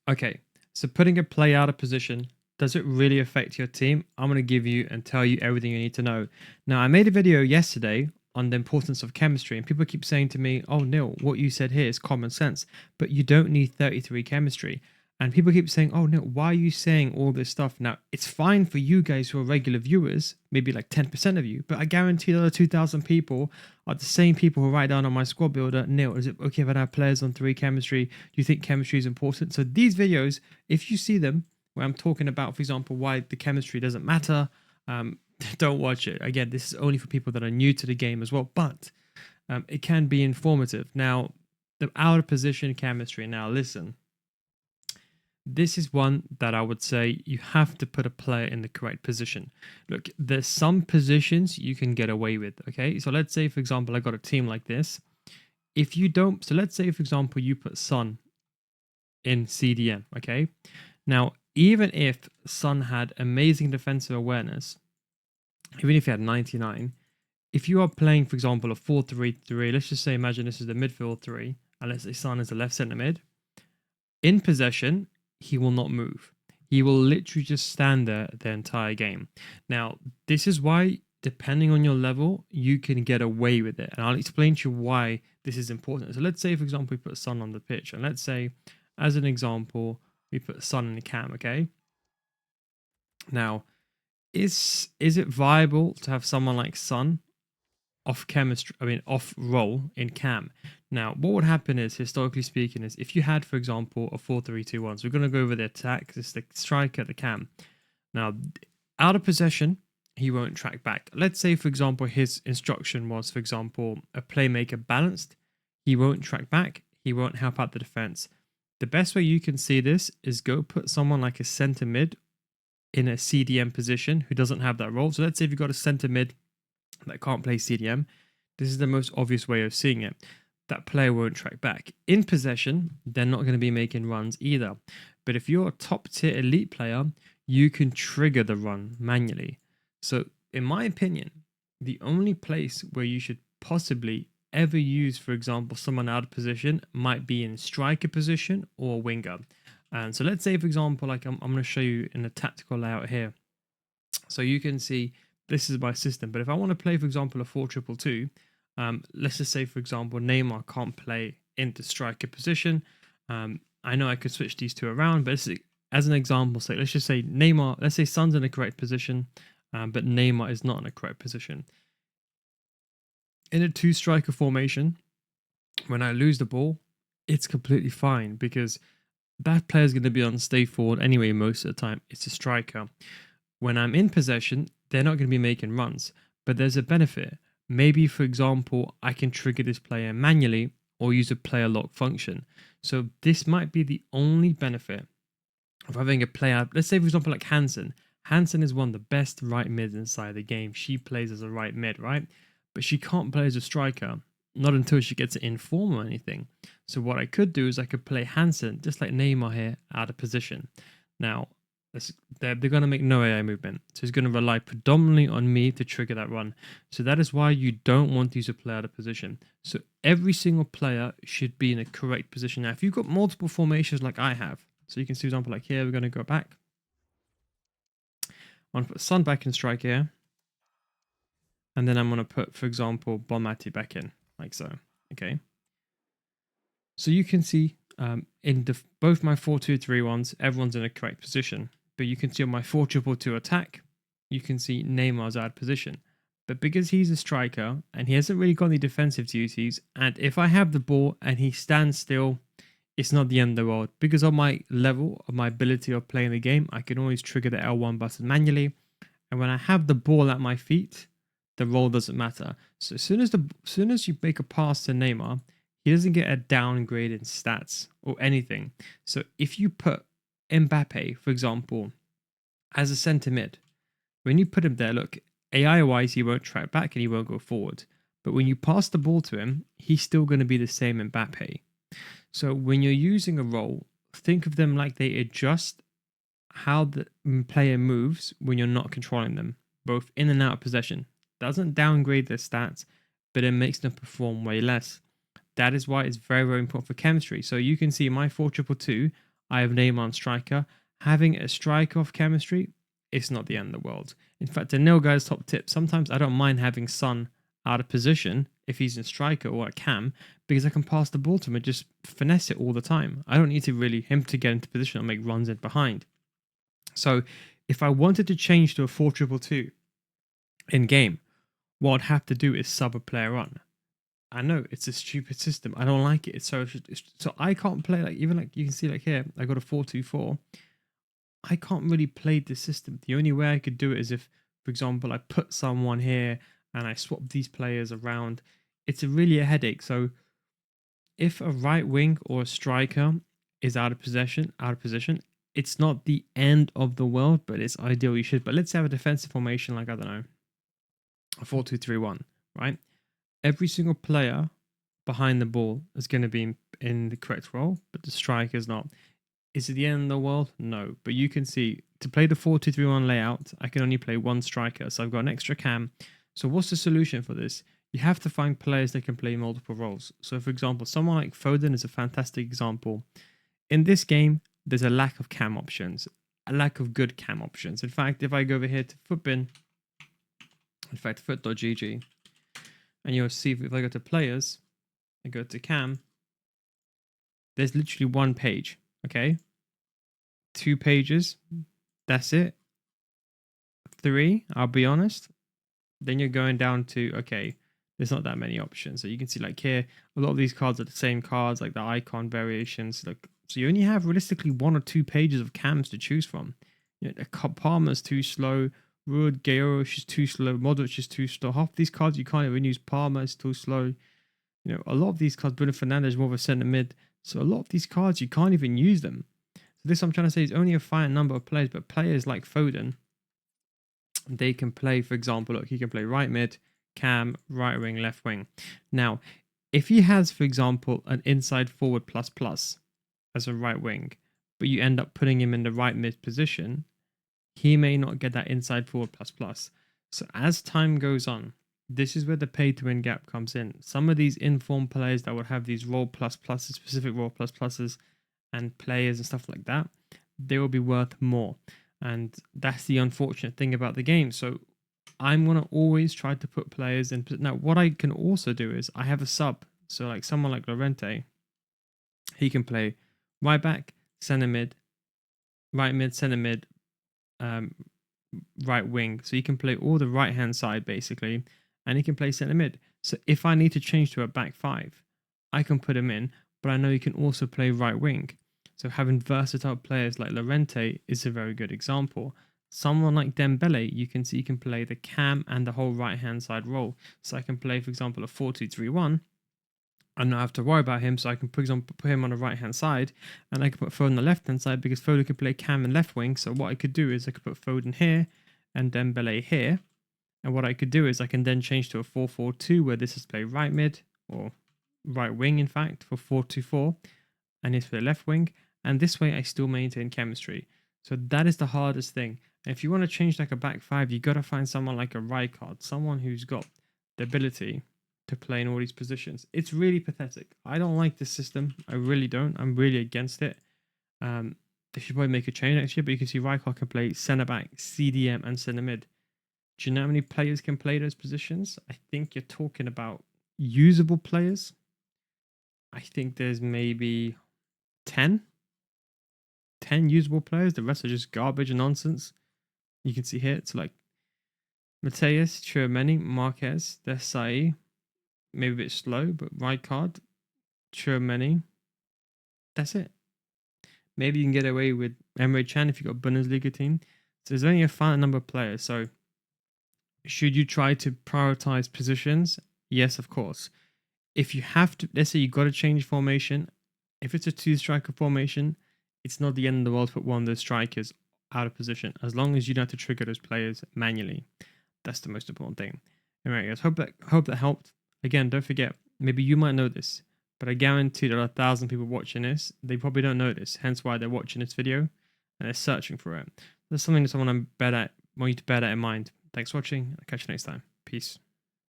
Okay, so putting a play out of position, does it really affect your team? I'm going to give you and tell you everything you need to know. Now, I made a video yesterday on the importance of chemistry, and people keep saying to me, "Oh, Neil, what you said here is common sense, but you don't need 33 chemistry." And people keep saying, "Oh, Neil, why are you saying all this stuff?" Now, it's fine for you guys who are regular viewers, maybe like 10% of you, but I guarantee the other 2,000 people are the same people who write down on my squad builder, "Neil, is it okay if I have players on 3 chemistry? Do you think chemistry is important?" So these videos, if you see them where I'm talking about, for example, why the chemistry doesn't matter, um, don't watch it. Again, this is only for people that are new to the game as well, but it can be informative. Now, the out of position chemistry. Now, listen, this is one that I would say you have to put a player in the correct position. Look, there's some positions you can get away with. Okay, so let's say, for example, I got a team like this. If you don't, so let's say, for example, you put Son in CDM. Okay, now even if Son had amazing defensive awareness, even if he had 99, if you are playing, for example, a 4-3-3, let's just say, imagine this is the midfield three, and let's say Son is the left centre mid. In possession, he will not move. He will literally just stand there the entire game. Now, this is why, depending on your level, you can get away with it. And I'll explain to you why this is important. So let's say, for example, we put Son on the pitch. And let's say, as an example, we put Son in the cam, okay? Now, is it viable to have someone like Son off role in cam? Now, what would happen is, historically speaking, is if you had, for example, a 4-3-2-1, so we're going to go over the attack, this is the striker, the cam. Now, out of possession, he won't track back. Let's say, for example, his instruction was, for example, a playmaker balanced. He won't track back. He won't help out the defense. The best way you can see this is go put someone like a center mid in a CDM position who doesn't have that role. So let's say if you've got a center mid that can't play CDM, this is the most obvious way of seeing it. That player won't track back. In possession, they're not going to be making runs either. But if you're a top tier elite player, you can trigger the run manually. So, in my opinion, the only place where you should possibly ever use, for example, someone out of position might be in striker position or winger. And so let's say, for example, like I'm going to show you in the tactical layout here. So you can see this is my system. But if I want to play, for example, a 4-2-2, let's just say, for example, Neymar can't play into striker position. I know I could switch these two around, but as an example, say let's just say Neymar, let's say Son's in the correct position, but Neymar is not in the correct position. In a 2-striker formation, when I lose the ball, it's completely fine because that player is going to be on stay forward anyway most of the time. It's a striker. When I'm in possession, they're not going to be making runs, but there's a benefit. Maybe, for example, I can trigger this player manually or use a player lock function. So this might be the only benefit of having a player. Let's say, for example, like Hansen. Hansen is one of the best right mids inside the game. She plays as a right mid, right? But she can't play as a striker, not until she gets it in form or anything. So what I could do is I could play Hansen, just like Neymar here, out of position. Now, they're going to make no AI movement. So it's going to rely predominantly on me to trigger that run. So that is why you don't want to use a player out of position. So every single player should be in a correct position. Now, if you've got multiple formations like I have, so you can see, for example, like here, we're going to go back. I'm going to put Son back in strike here. And then I'm going to put, for example, Bonmati back in, like so. Okay. So you can see in both my 4-2-3 ones, everyone's in a correct position. But you can see on my 4-2-2 attack, you can see Neymar's out of position. But because he's a striker and he hasn't really got any defensive duties, and if I have the ball and he stands still, it's not the end of the world. Because of my level, of my ability of playing the game, I can always trigger the L1 button manually. And when I have the ball at my feet, the role doesn't matter. So as soon as you make a pass to Neymar, he doesn't get a downgrade in stats or anything. So if you put Mbappe, for example, as a centre mid, when you put him there, look, AI wise, he won't track back and he won't go forward. But when you pass the ball to him, he's still going to be the same Mbappe. So when you're using a role, think of them like they adjust how the player moves when you're not controlling them, both in and out of possession. Doesn't downgrade their stats, but it makes them perform way less. That is why it's very, very important for chemistry. So you can see my 4-2-2, I have Neymar on striker. Having a striker off chemistry, it's not the end of the world. In fact, the NealGuides top tip, sometimes I don't mind having Son out of position if he's in striker or at cam, because I can pass the ball to him and just finesse it all the time. I don't need to really him to get into position and make runs in behind. So if I wanted to change to a 4-2-2 in game, what I'd have to do is sub a player on. I know it's a stupid system. I don't like it. So I can't play like, even like you can see like here, I got a 4-2-4. I can't really play this system. The only way I could do it is if, for example, I put someone here and I swap these players around. It's really a headache. So if a right wing or a striker is out of position, it's not the end of the world, but it's ideal you should. But let's have a defensive formation like, I don't know, a 4-2-3-1, right? Every single player behind the ball is going to be in the correct role, but the striker is not. Is it the end of the world? No. But you can see, to play the 4-2-3-1 layout, I can only play one striker. So I've got an extra cam. So what's the solution for this? You have to find players that can play multiple roles. So for example, someone like Foden is a fantastic example. In this game, there's a lack of cam options, a lack of good cam options. In fact, if I go over here to footbin, in fact, foot.gg, and you'll see if I go to players, I go to cam, there's literally one page, okay? 2 pages, that's it. 3, I'll be honest. Then you're going down to, okay, there's not that many options. So you can see like here, a lot of these cards are the same cards, like the icon variations. Like, so you only have realistically 1 or 2 pages of cams to choose from. You know, Palmer's too slow, Ruud Garros is too slow, Modric is too slow. Half these cards you can't even use. Palmer is too slow. You know, a lot of these cards, Bruno Fernandes is more of a centre mid. So a lot of these cards you can't even use them. So this I'm trying to say is only a finite number of players, but players like Foden, they can play, for example, look, he can play right mid, cam, right wing, left wing. Now, if he has, for example, an inside forward plus plus as a right wing, but you end up putting him in the right mid position, he may not get that inside forward plus plus. So as time goes on, this is where the pay to win gap comes in. Some of these informed players that would have these role plus pluses, specific role plus pluses, and players and stuff like that, they will be worth more. And that's the unfortunate thing about the game. So I'm going to always try to put players in. Now, what I can also do is I have a sub. So like someone like Llorente, he can play right back, center mid, right mid, center mid, right wing. So he can play all the right hand side basically, and he can play center mid. So if I need to change to a back 5, I can put him in, but I know he can also play right wing. So having versatile players like Llorente is a very good example. Someone like Dembele, you can see he can play the cam and the whole right-hand side role. So I can play, for example, a 4-2-3-1 and not have to worry about him. So I can, for example, put him on the right-hand side and I can put Foden on the left-hand side because Foden can play cam and left wing. So what I could do is I could put Foden here and Dembele here. And what I could do is I can then change to a 4-4-2 where this is play right mid or right wing, in fact, for 4-2-4. And it's for the left wing. And this way I still maintain chemistry. So that is the hardest thing. And if you want to change like a back 5, you got to find someone like a Rijkaard, someone who's got the ability to play in all these positions. It's really pathetic. I don't like this system. I really don't. I'm really against it. They should probably make a change next year, but you can see Rijkaard can play centre back, CDM, and centre mid. Do you know how many players can play those positions? I think you're talking about usable players. I think there's maybe 10 usable players. The rest are just garbage and nonsense. You can see here, it's like Mateus, Tchouaméni, Marquez, Desai, maybe a bit slow, but Rijkaard, Tchouaméni. That's it. Maybe you can get away with Emre Can if you've got a Bundesliga team. So there's only a finite number of players. So should you try to prioritize positions? Yes, of course. If you have to, let's say you got to change formation. If it's a 2-striker formation, it's not the end of the world to put one of those strikers out of position, as long as you don't have to trigger those players manually. That's the most important thing. Anyway, guys, hope that helped. Again, don't forget, maybe you might know this, but I guarantee there are 1,000 people watching this. They probably don't know this, hence why they're watching this video and they're searching for it. That's something that someone I'm better at, want you to bear that in mind. Thanks for watching. I'll catch you next time. Peace.